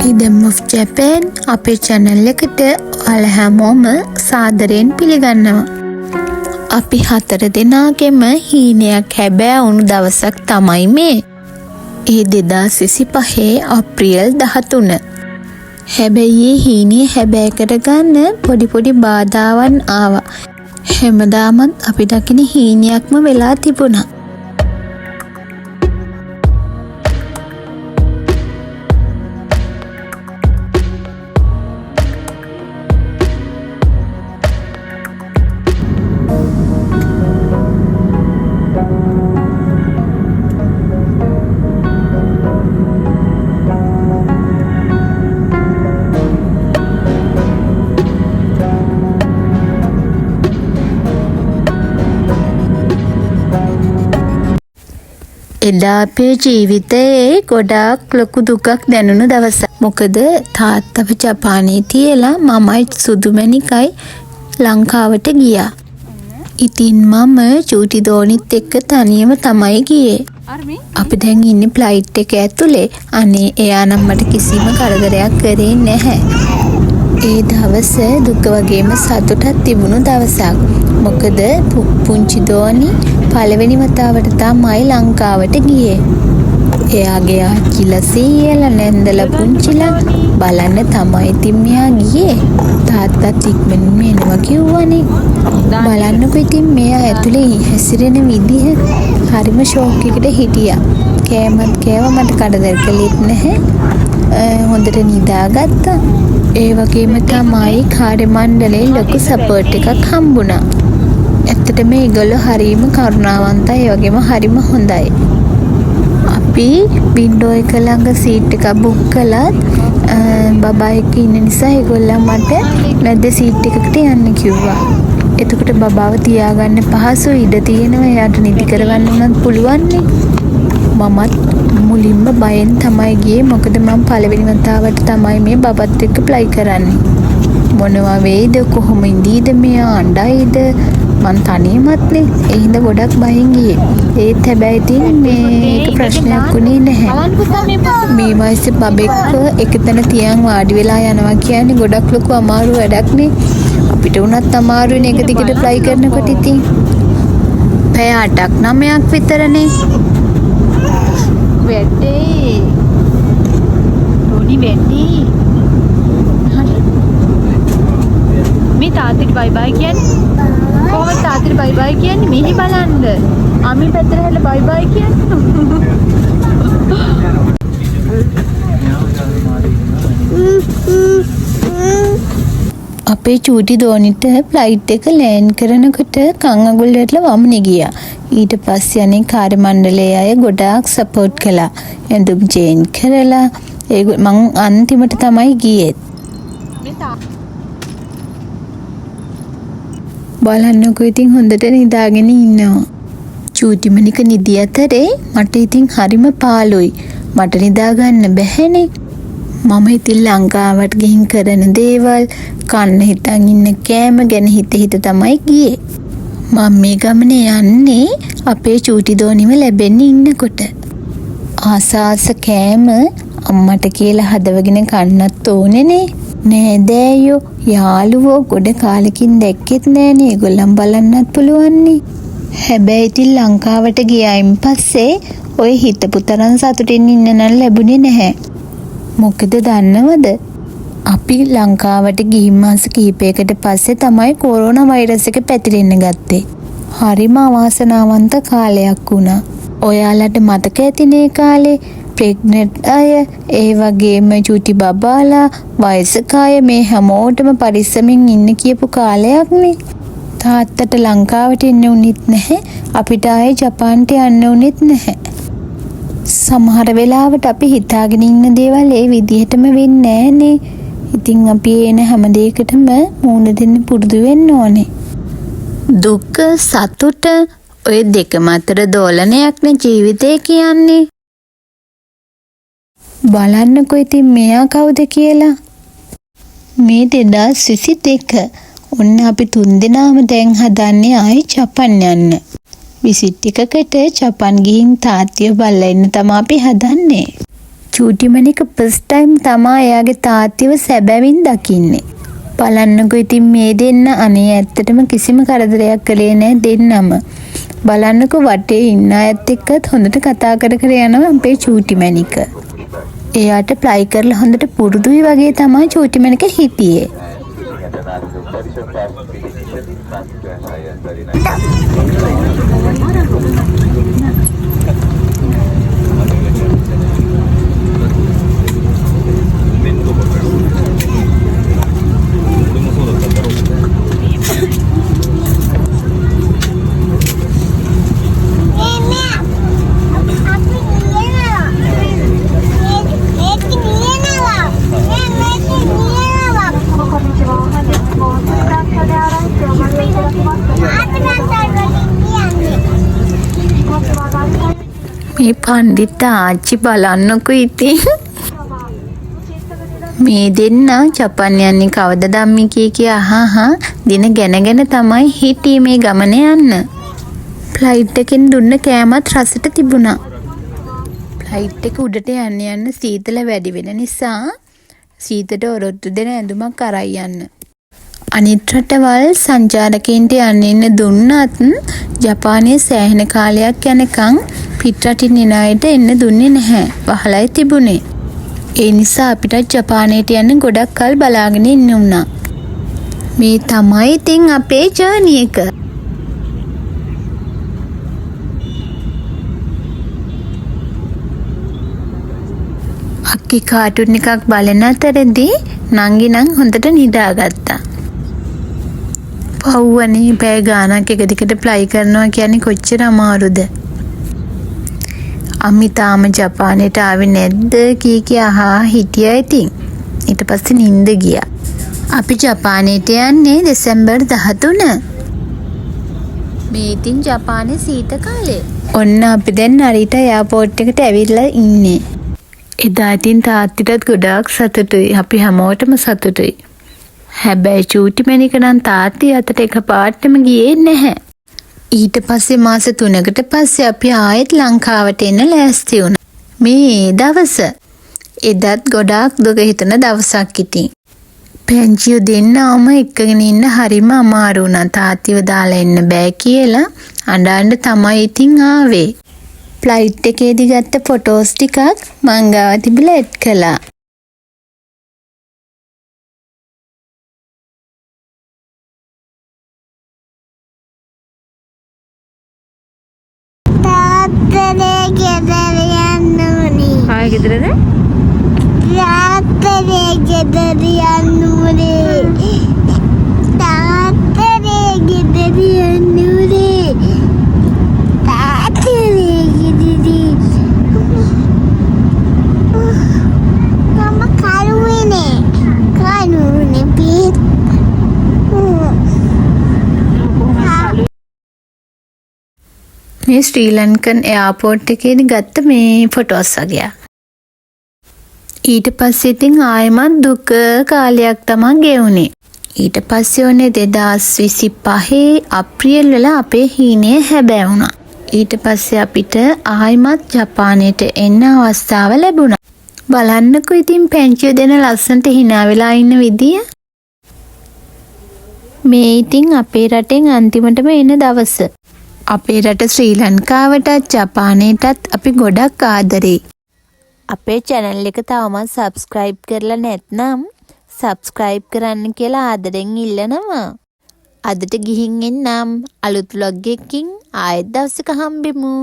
Rhythm of Japan අපේ channel එකට ඔයාලා හැමෝම සාදරයෙන් පිළිගන්නවා. අපි 4 දෙනාගෙම හීනයක් හැබෑවුණු දවසක් තමයි මේ. ඒ 2025 අප්‍රේල් 13. හැබැයි හීනිය හැබෑ කරගන්න පොඩි බාධාවන් ආවා. හැමදාමත් අපි දකින හීනියක්ම වෙලා තිබුණා. එදා අපේ ජීවිතයේ ගොඩාක් ලොකු දුකක් දැනුණු දවසක්. මොකද තාත්තව ජපානයේ තියලා මමයි සුදුමැණිකයි ලංකාවට ගියා. ඉතින් මම චූටි දෝනිත් එක්ක තනියම තමයි ගියේ. අපි දැන් ඉන්නේ ෆ්ලයිට් එක ඇතුලේ. අනේ එයා නම් මට කිසිම කරදරයක් කරේ නැහැ. ඒ දවස දුක වගේම සතුටක් තිබුණු දවසක්. මොකද පුංචි දෝනි පළවෙනි වතාවට තමයි ලංකාවට ගියේ. එයාගේ ආච්චිලා සීයලා නැන්දලා පුංචිලා බලන්න තමයි ඉතින් මෙයා ගියේ. තාත්තත් ඉක්මනින්ම එනවා කිව්වනේ. බලන්නකො ඉතින් මෙයා ඇතුලේ හැසිරෙන විදිහ හරිම ෂෝක් එකකට හිටියා. කෑමත් කෑවා මට කරදර කළෙත් නැහැ. හොඳට නිදාගත්තා. ඒ වගේම තමයි කාර්ය මණ්ඩලයේ ලොකු සපෝට් එකක් හම්බුණා. ඇත්තටම මේගොල්ලෝ හරිම කරුණාවන්තයි. ඒ වගේම හරිම හොඳයි. අපි වින්ඩෝ එක ළඟ සීට් එකක් බුක් කළත් බබා එක්ක ඉන්න නිසා ඒගොල්ලෝ මට මැද සීට් එකකට යන්න කිව්වා. එතකොට බබාව තියාගන්න පහසු ඉඩ තියෙනවා. එයාට නිදි කරවන්න උනත් පුළුවන් නේ. මමත් මුලින්ම බයෙන් තමයි ගියේ. මොකද මම පළවෙනි වතාවට තමයි මේ බබත් එක්ක ෆ්ලයි කරන්නේ. මොනවා වෙයිද, කොහොම ඉඳීද, මෙයා අඬයිද, මං තනියමත් නේ. ඒ හින්දා ගොඩක් බයෙන් ගියේ. ඒත් හැබැයි ඉතින් මේක ප්‍රශ්නයක් වුණේ නැහැ. මේ වයසේ බබෙක්ව එකතැන තියන් වාඩි වෙලා යනවා කියන්නේ ගොඩක් ලොකු අමාරු වැඩක් නේ. අපිට උනත් අමාරුනේ එක දිගට ෆ්ලයි කරනකොට. ඉතින් පැය 8ක් 9ක් විතරනේ. වැඩේ රෝනි වැඩේ. මේ තාත්තට බයි බයි කියන්නේ කොහොමද? තාත්තට බයි බයි කියන්නේ මෙහි බලන්න. අමි පැත්තට හැල බයි බයි කියන්නේ. අපේ චූටි දෝනිට ෆ්ලයිට් එක ලෑන්ඩ් කරනකොට කන් අගුල් වලට වමනේ ගියා. ඊට පස්සේ අනේ කාර්ය මණ්ඩලයේ අය ගොඩාක් සපෝට් කළා. එඳුම් චේන්ජ් කරලා මං අන්තිමට තමයි ගියේ. බලන්නකො ඉතින් හොඳට නිදාගෙන ඉන්නවා. චූටි මණික නිදි අතරේ මට ඉතින් හරිම පාළුයි. මට නිදා ගන්න බැහැනේ. මම ඉතින් ලංකාවට ගිහින් කරන දේවල්, කන්න හිතන් ඉන්න කෑම ගැන හිත තමයි ගියේ. මම මේ ගමනේ යන්නේ අපේ චූටි දෝනිව ලැබෙන්න ඉන්නකොට. ආස කෑම අම්මට කියලා හදවගෙන කන්නත් ඕනේනේ. නෑදෑයෝ යාළුවෝ ගොඩ කාලෙකින් දැක්කෙත් නෑනේ. ඒගොල්ලන් බලන්නත් පුළුවන්නේ. හැබැයි ඉතින් ලංකාවට ගියායින් පස්සේ ඔය හිතපු තරම් සතුටින් ඉන්න නම් ලැබුණේ නැහැ. මොකද දන්නවද? අපි ලංකාවට ගිහින් මාස කිහිපයකට පස්සේ තමයි කොරෝනා වෛරස් එක පැතිරෙන්න ගත්තේ. හරිම අවාසනාවන්ත කාලයක් වුණා. ඔයාලට මතක ඇතිනේ කාලේ ප්‍රෙග්නන්ට් අය, ඒ වගේම චූටි බබාලා, වයසක අය මේ හැමෝටම පරිස්සමින් ඉන්න කියපු කාලයක් නේ. තාත්තට ලංකාවට එන්න උනෙත් නැහැ. අපිට ආයේ ජපාන්ට යන්න උනෙත් නැහැ. සමහර වෙලාවට අපි හිතාගෙන ඉන්න දේවල් ඒ විදිහටම වෙන්නේ නැහනේ. ඉතින් අපි එන හැම දෙයකටම මූණ දෙන්න පුරුදු වෙන්න ඕනේ. දුක සතුට ඔය දෙකම අතර දෝලනයක්නේ ජීවිතය කියන්නේ. බලන්නකො ඉතින් මෙයා කවුද කියලා. මේ 2022 ඔන්න අපි 3 දෙනාම දැන් හදන්නේ ආයි ජපාන් යන්න. විසිට් එකකට ජපාන් ගිහින් තාත්තිය බලලා ඉන්න තමයි අපි හදන්නේ. චූටිමණික ෆස්ට් ටයිම් තමා එයාගේ තාත්තව සැබැවින් දකින්නේ. බලන්නකෝ ඉතින් මේ දෙන්න අනේ ඇත්තටම කිසිම කරදරයක් කළේ නැහැ දෙන්නම. බලන්නකෝ වටේ ඉන්න අයත් එක්කත් හොඳට කතා කර කර යනවා අපේ චූටිමණික. එයාට ප්ලයි කරලා හොඳට පුරුදුයි වගේ තමයි චූටිමණික හිටියේ. මේ පණ්ඩිත ආච්චි බලන්නකෝ ඉතින් මේ දෙන්න ජපාන් යන්නේ කවදද අම්මි කිය අහහා දින ගැන තමයි හිටියේ මේ ගමන යන්න. ෆ්ලයිට් එකෙන් දුන්න කෑමත් රසට තිබුණා. ෆ්ලයිට් එක උඩට යන්න සීතල වැඩි වෙන නිසා සීතට ඔරොත්තු දෙන ඇඳුමක් අරයි යන්න. අනිත් රටවල් සංචාරකයන්ට යන්න දුන්නත් ජපානයේ සෑහෙන කාලයක් යනකම් පිටරටින් එන අයට එන්න දුන්නේ නැහැ. වහලයි තිබුණේ. ඒ නිසා අපිට ජපානයට යන්න ගොඩක් කල් බලාගෙන ඉන්න වුණා. මේ තමයි ඉතින් අපේ ජර්නි එක. අක්කි කාටුන් එකක් බලන අතරදී නංගි නම් හොඳට නිදාගත්තා. පව්වනේ පැය ගානක් එක දිගට ප්ලයි කරනවා කියන්නේ කොච්චර අමාරුද? අම්මි තාම ජපානයට ආවේ නැද්ද කී අහා හිටියා ඉතින්. ඊට පස්සේ නිින්ද ගියා. අපි ජපානයට යන්නේ දෙසැම්බර් 13. මේ ඉතින් ජපානයේ සීත කාලේ. ඔන්න අපි දැන් හරියට එයාපෝට් එකට ඇවිල්ලා ඉන්නේ. එදා ඉතින් තාත්තිටත් ගොඩාක් සතුටුයි. අපි හැමෝටම සතුටුයි. හැබැයි චූටිමණික නම් තාත්ති අතට එකපාරටම ගියේ නැහැ. ඊට පස්සේ මාස 3කට පස්සේ අපි ආයෙත් ලංකාවට එන්න ලෑස්ති වුණා. මේ දවස එදත් ගොඩාක් දුක හිතන දවසක් ඉතින්. පැංචිය දෙන්නම එක්කගෙන ඉන්න හරිම අමාරු වුණා. තාත්තිව දාලා එන්න බෑ කියලා අඬන්න තමයි ඉතින් ආවේ. ෆ්ලයිට් එකේදී ගත්ත ෆොටෝස් ටිකක් මං ගාව තිබිලා එඩ් කළා. ආයෙ ගෙදරද? තාත්තේ ගෙදර යන්න උනේ. තාත්තේ ගෙදර යන්න උනේ. තාත්තේ ගෙදර. මම කරුවනේ. කරුවනේ පිට. මේ ශ්‍රී ලංකන් එයාපෝට් එකේදී ගත්ත මේ ෆොටෝස් වගේ. ඊට පස්සේ ඉතින් ආයෙමත් දුක කාලයක් තමයි ගෙවුනේ. ඊට පස්සේ ඔන්නේ 2025 අප්‍රේල් වල අපේ හීනේ හැබෑ වුණා. ඊට පස්සේ අපිට ආයෙමත් ජපානයට එන්න අවස්ථාව ලැබුණා. බලන්නකෝ ඉතින් පැංචිය දෙන ලස්සනට hina වෙලා ඉන්න විදිය. මේ ඉතින් අපේ රටෙන් අන්තිමටම එන දවස. අපේ රට ශ්‍රී ලංකාවටත් ජපානයටත් අපි ගොඩක් ආදරෙයි. අපේ channel එක තවමත් subscribe කරලා නැත්නම් subscribe කරන්න කියලා ආදරෙන් ඉල්ලනවා. අදට ගිහින් එන්නම්. අලුත් vlog එකකින් ආයෙත් දවසක හම්බෙමු.